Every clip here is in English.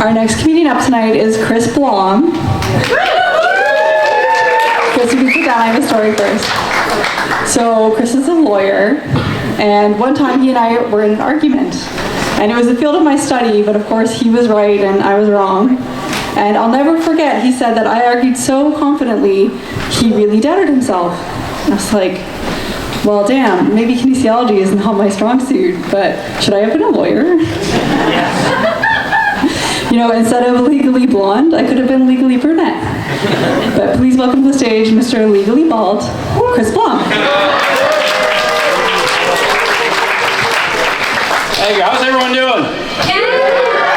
Our next comedian up tonight is Chris Blom. Chris, you can sit down. I have a story first. So Chris is a lawyer, and one time he and I were in an argument. And it was the field of my study, but of course he was right and I was wrong. And I'll never forget, he said that I argued so confidently, he really doubted himself. I was like, well, damn, maybe kinesiology isn't not my strong suit, but should I have been a lawyer? You know, instead of legally blonde, I could have been legally brunette. But please welcome to the stage Mr. Legally Bald, Chris Blom. Hey, how's everyone doing?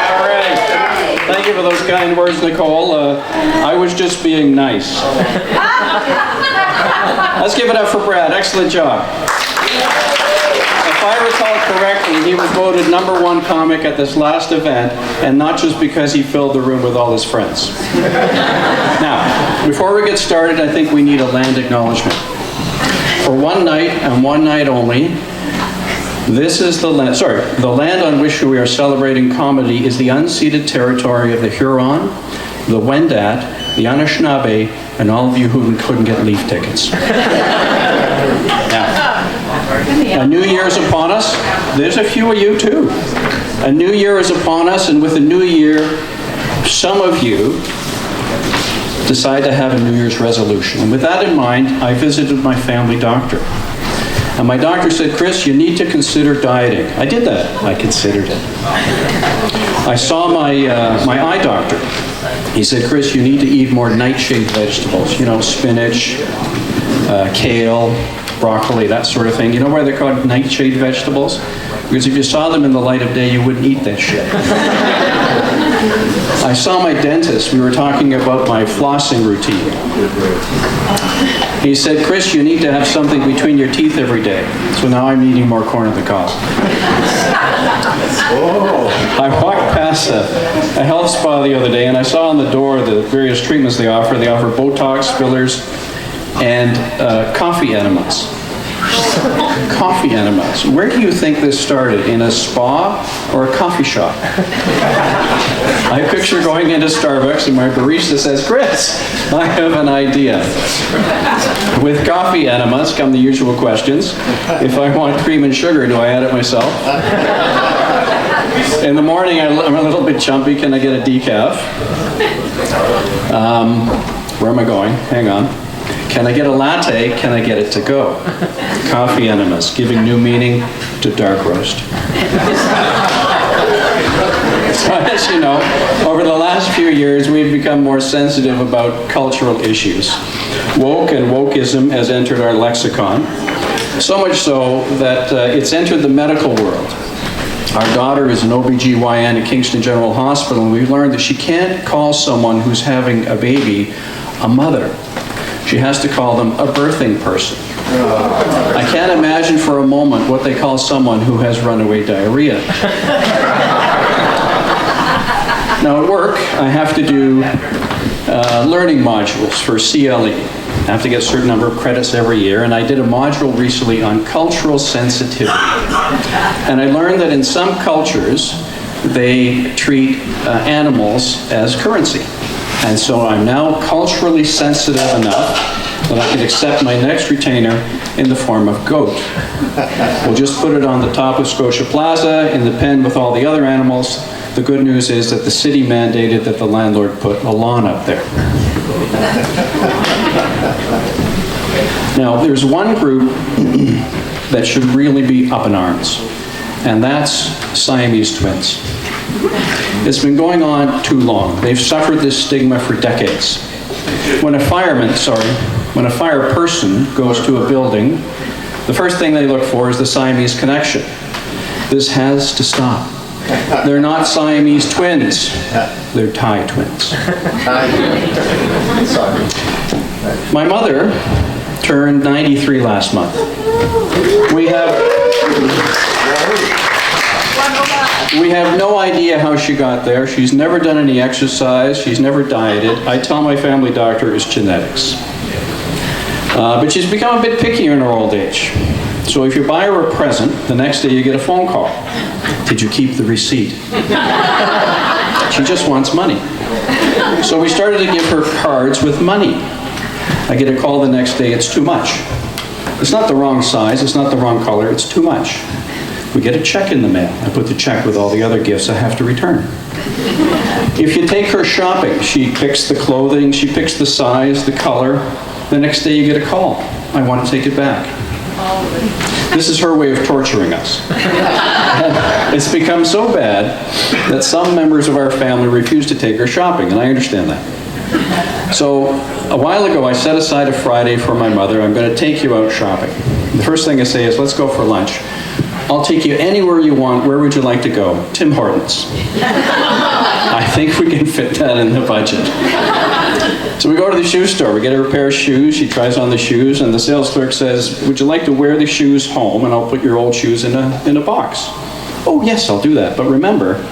All right. Thank you for those kind words, Nicole. I was just being nice. Let's give it up for Brad. Excellent job. If I recall correctly, he was voted #1 comic at this last event, and not just because he filled the room with all his friends. Now, before we get started, I think we need a land acknowledgement. For one night and one night only, this is the land, the land on which we are celebrating comedy is the unceded territory of the Huron, the Wendat, the Anishinaabe, and all of you who couldn't get leaf tickets. Now, a new year is upon us. There's a few of you too. A new year is upon us, and with the new year, some of you decide to have a New Year's resolution. And with that in mind, I visited my family doctor. And my doctor said, Chris, you need to consider dieting. I did that. I considered it. I saw my eye doctor. He said, Chris, you need to eat more nightshade vegetables. You know, spinach, kale, broccoli, that sort of thing. You know why they're called nightshade vegetables? Because if you saw them in the light of day, you wouldn't eat that shit. I saw my dentist. We were talking about my flossing routine. He said, Chris, you need to have something between your teeth every day. So now I'm eating more corn on the cob. I walked past a health spa the other day, and I saw on the door the various treatments they offer. They offer Botox, fillers, and coffee enemas. Coffee enemas. Where do you think this started? In a spa or a coffee shop? I picture going into Starbucks and my barista says, Chris, I have an idea. With coffee enemas come the usual questions. If I want cream and sugar, do I add it myself? In the morning, I'm a little bit chumpy. Can I get a decaf? Where am I going? Hang on. Can I get a latte? Can I get it to go? Coffee enemas, giving new meaning to dark roast. So as you know, over the last few years, we've become more sensitive about cultural issues. Woke and wokeism has entered our lexicon, so much so that it's entered the medical world. Our daughter is an OBGYN at Kingston General Hospital, and we've learned that she can't call someone who's having a baby a mother. She has to call them a birthing person. I can't imagine for a moment what they call someone who has runaway diarrhea. Now at work, I have to do learning modules for CLE. I have to get a certain number of credits every year, and I did a module recently on cultural sensitivity. And I learned that in some cultures, they treat animals as currency. And so I'm now culturally sensitive enough that I can accept my next retainer in the form of goat. We'll just put it on the top of Scotia Plaza in the pen with all the other animals. The good news is that the city mandated that the landlord put a lawn up there. Now, there's one group that should really be up in arms, and that's Siamese twins. It's been going on too long. They've suffered this stigma for decades. When a fire person goes to a building, the first thing they look for is the Siamese connection. This has to stop. They're not Siamese twins. They're Thai twins. My mother turned 93 last month. We have no idea how she got there. She's never done any exercise. She's never dieted. I tell my family doctor it's genetics. But she's become a bit picky in her old age. So if you buy her a present, the next day you get a phone call. Did you keep the receipt? She just wants money. So we started to give her cards with money. I get a call the next day, it's too much. It's not the wrong size, it's not the wrong color, it's too much. We get a check in the mail. I put the check with all the other gifts I have to return. If you take her shopping, she picks the clothing, she picks the size, the color. The next day you get a call. I want to take it back. This is her way of torturing us. It's become so bad that some members of our family refuse to take her shopping, and I understand that. So a while ago, I set aside a Friday for my mother. I'm going to take you out shopping. The first thing I say is, let's go for lunch. I'll take you anywhere you want. Where would you like to go? Tim Hortons. I think we can fit that in the budget. So we go to the shoe store. We get her a pair of shoes. She tries on the shoes, and the sales clerk says, would you like to wear the shoes home, and I'll put your old shoes in a box. Oh, yes, I'll do that. But remember,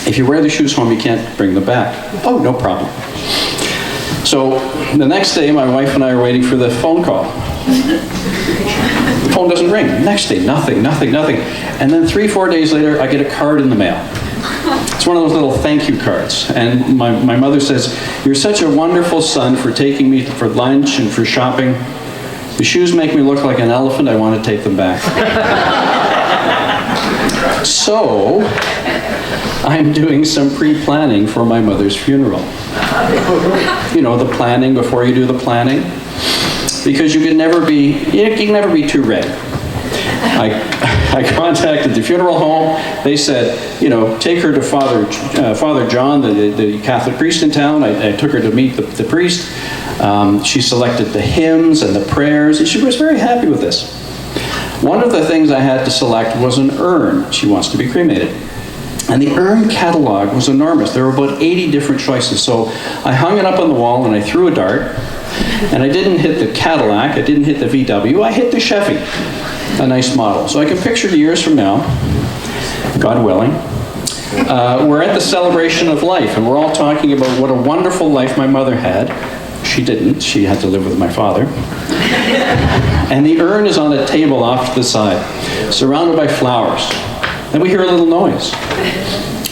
if you wear the shoes home, you can't bring them back. Oh, no problem. So the next day, my wife and I are waiting for the phone call. The phone doesn't ring. Next day, nothing. And then 3-4 days later, I get a card in the mail. It's one of those little thank you cards. And my mother says, you're such a wonderful son for taking me for lunch and for shopping. The shoes make me look like an elephant. I want to take them back. So, I'm doing some pre-planning for my mother's funeral. You know, the planning before you do the planning. Because you can never be too ready. I contacted the funeral home. They said, you know, take her to Father John, the Catholic priest in town. I took her to meet the priest. She selected the hymns and the prayers, and she was very happy with this. One of the things I had to select was an urn. She wants to be cremated. And the urn catalog was enormous. There were about 80 different choices. So I hung it up on the wall and I threw a dart. And I didn't hit the Cadillac, I didn't hit the VW, I hit the Chevy, a nice model. So I can picture years from now, God willing, we're at the celebration of life, and we're all talking about what a wonderful life my mother had. She didn't, she had to live with my father. And the urn is on a table off to the side, surrounded by flowers. Then we hear a little noise.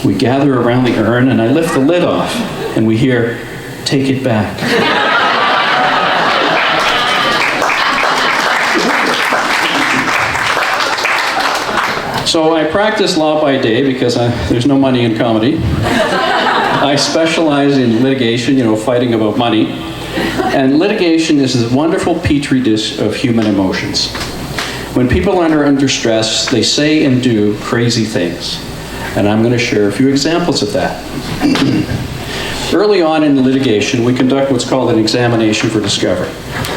We gather around the urn, and I lift the lid off, and we hear, take it back. So I practice law by day because there's no money in comedy. I specialize in litigation, you know, fighting about money. And litigation is this wonderful petri dish of human emotions. When people are under stress, they say and do crazy things. And I'm going to share a few examples of that. Early on in litigation, we conduct what's called an examination for discovery.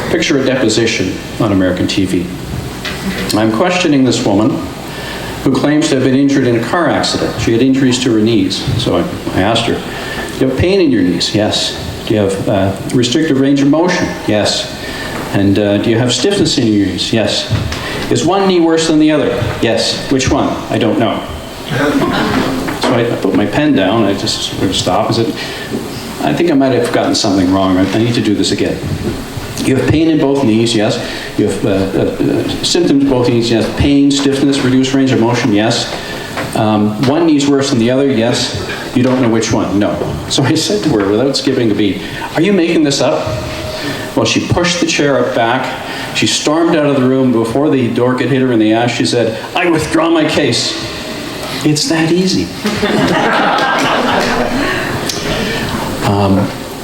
Picture a deposition on American TV. I'm questioning this woman who claims to have been injured in a car accident. She had injuries to her knees. So I asked her, do you have pain in your knees? Yes. Do you have restricted range of motion? Yes. And do you have stiffness in your knees? Yes. Is one knee worse than the other? Yes. Which one? I don't know. So I put my pen down, I just sort of stopped and said, I think I might have gotten something wrong. I need to do this again. You have pain in both knees, yes. You have symptoms in both knees, yes. Pain, stiffness, reduced range of motion, yes. One knee's worse than the other, yes. You don't know which one, no. So I said to her, without skipping a beat, are you making this up? Well, she pushed the chair up back. She stormed out of the room. Before the door could hit her in the ass, she said, I withdraw my case. It's that easy.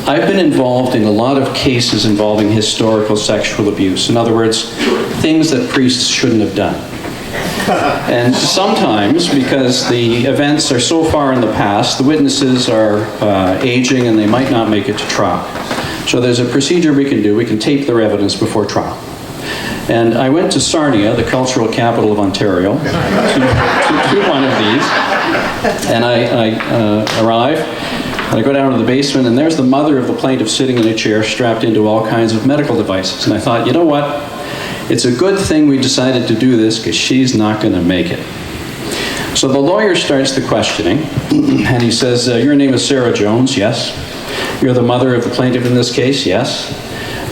I've been involved in a lot of cases involving historical sexual abuse. In other words, things that priests shouldn't have done. And sometimes, because the events are so far in the past, the witnesses are aging and they might not make it to trial. So there's a procedure we can do. We can tape their evidence before trial. And I went to Sarnia, the cultural capital of Ontario, to one of these. And I arrive, and I go down to the basement, and there's the mother of the plaintiff sitting in a chair strapped into all kinds of medical devices. And I thought, you know what? It's a good thing we decided to do this because she's not going to make it. So the lawyer starts the questioning, and he says, your name is Sarah Jones, yes. You're the mother of the plaintiff in this case, yes.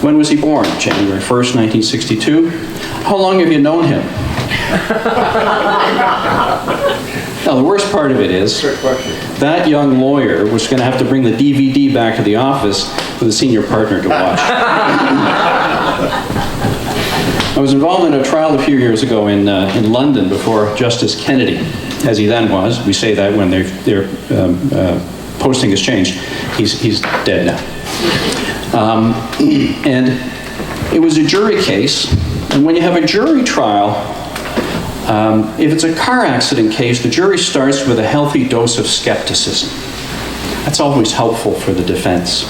When was he born? January 1st, 1962. How long have you known him? Now, the worst part of it is that young lawyer was going to have to bring the DVD back to the office for the senior partner to watch. I was involved in a trial a few years ago in London before Justice Kennedy, as he then was. We say that when their posting has changed. He's dead now. And it was a jury case. And when you have a jury trial, if it's a car accident case, the jury starts with a healthy dose of skepticism. That's always helpful for the defense.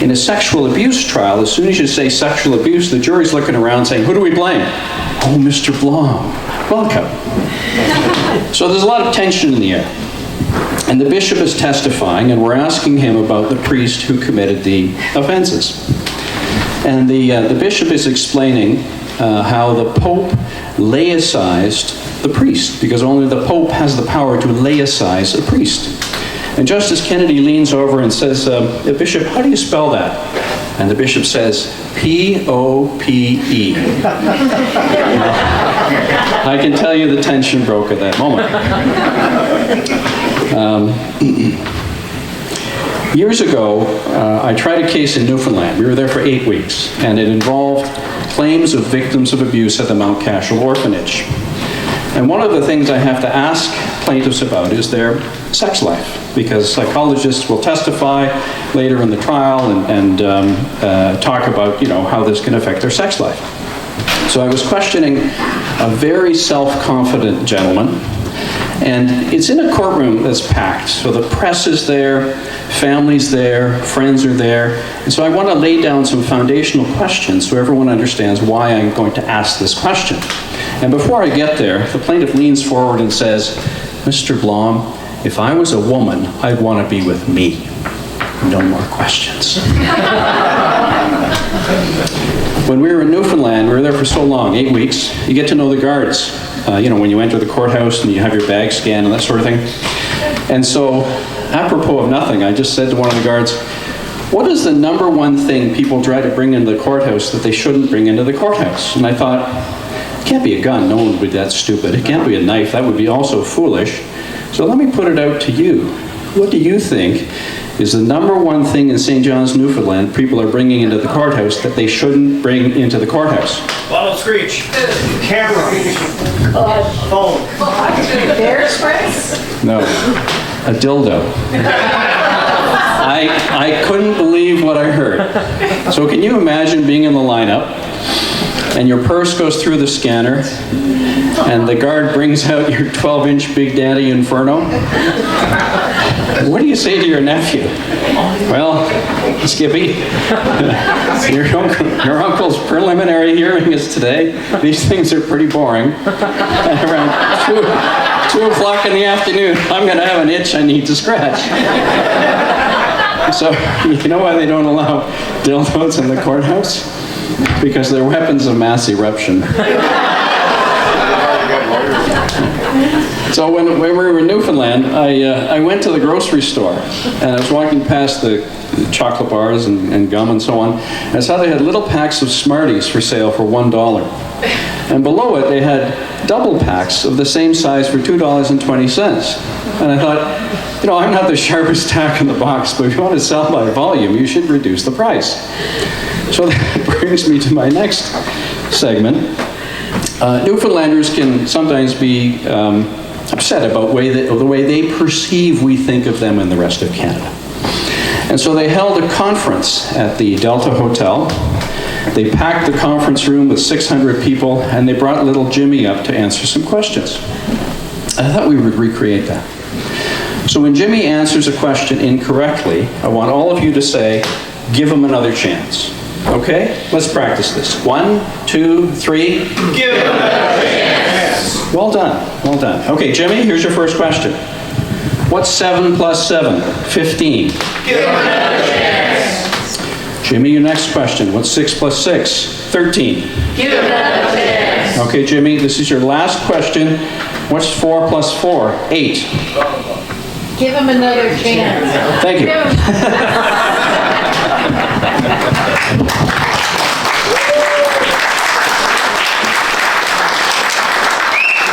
In a sexual abuse trial, as soon as you say sexual abuse, the jury's looking around saying, who do we blame? Oh, Mr. Blom, welcome. So there's a lot of tension in the air. And the bishop is testifying, and we're asking him about the priest who committed the offenses. And the bishop is explaining how the Pope laicized the priest, because only the Pope has the power to laicize a priest. And Justice Kennedy leans over and says, Bishop, how do you spell that? And the bishop says, P-O-P-E. I can tell you the tension broke at that moment. Years ago, I tried a case in Newfoundland. We were there for 8 weeks, and it involved claims of victims of abuse at the Mount Cashel Orphanage. And one of the things I have to ask plaintiffs about is their sex life, because psychologists will testify later in the trial and talk about, how this can affect their sex life. So I was questioning a very self-confident gentleman, and it's in a courtroom that's packed. So the press is there, family's there, friends are there. And so I want to lay down some foundational questions so everyone understands why I'm going to ask this question. And before I get there, the plaintiff leans forward and says, Mr. Blom, if I was a woman, I'd want to be with me. No more questions. When we were in Newfoundland, we were there for so long, 8 weeks, you get to know the guards. When you enter the courthouse and you have your bag scanned and that sort of thing. And so, apropos of nothing, I just said to one of the guards, what is the number one thing people try to bring into the courthouse that they shouldn't bring into the courthouse? And I thought, it can't be a gun, no one would be that stupid. It can't be a knife, that would be also foolish. So let me put it out to you. What do you think is the number one thing in St. John's, Newfoundland people are bringing into the courthouse that they shouldn't bring into the courthouse? Bottle screech. Camera. Phone. Bear sprays? No, a dildo. I couldn't believe what I heard. So can you imagine being in the lineup and your purse goes through the scanner and the guard brings out your 12-inch Big Daddy Inferno? What do you say to your nephew? Well, Skippy, your uncle's preliminary hearing is today. These things are pretty boring. And around 2 o'clock in the afternoon, I'm going to have an itch I need to scratch. So, you know why they don't allow dildos in the courthouse? Because they're weapons of mass eruption. So when we were in Newfoundland, I went to the grocery store, and I was walking past the chocolate bars and gum and so on, and I saw they had little packs of Smarties for sale for $1. And below it, they had double packs of the same size for $2.20. And I thought, I'm not the sharpest tack in the box, but if you want to sell by volume, you should reduce the price. So that brings me to my next segment. Newfoundlanders can sometimes be upset about the way they perceive we think of them in the rest of Canada. And so they held a conference at the Delta Hotel. They packed the conference room with 600 people, and they brought little Jimmy up to answer some questions. I thought we would recreate that. So when Jimmy answers a question incorrectly, I want all of you to say, give him another chance. Okay? Let's practice this. 1, 2, 3. Give him another chance. Well done. Well done. Okay, Jimmy, here's your first question. What's 7 plus 7? 15. Give him another chance. Jimmy, your next question. What's 6 plus 6? 13. Give him another chance. Okay, Jimmy, this is your last question. What's 4 plus 4? 8. Give him another chance. Thank you.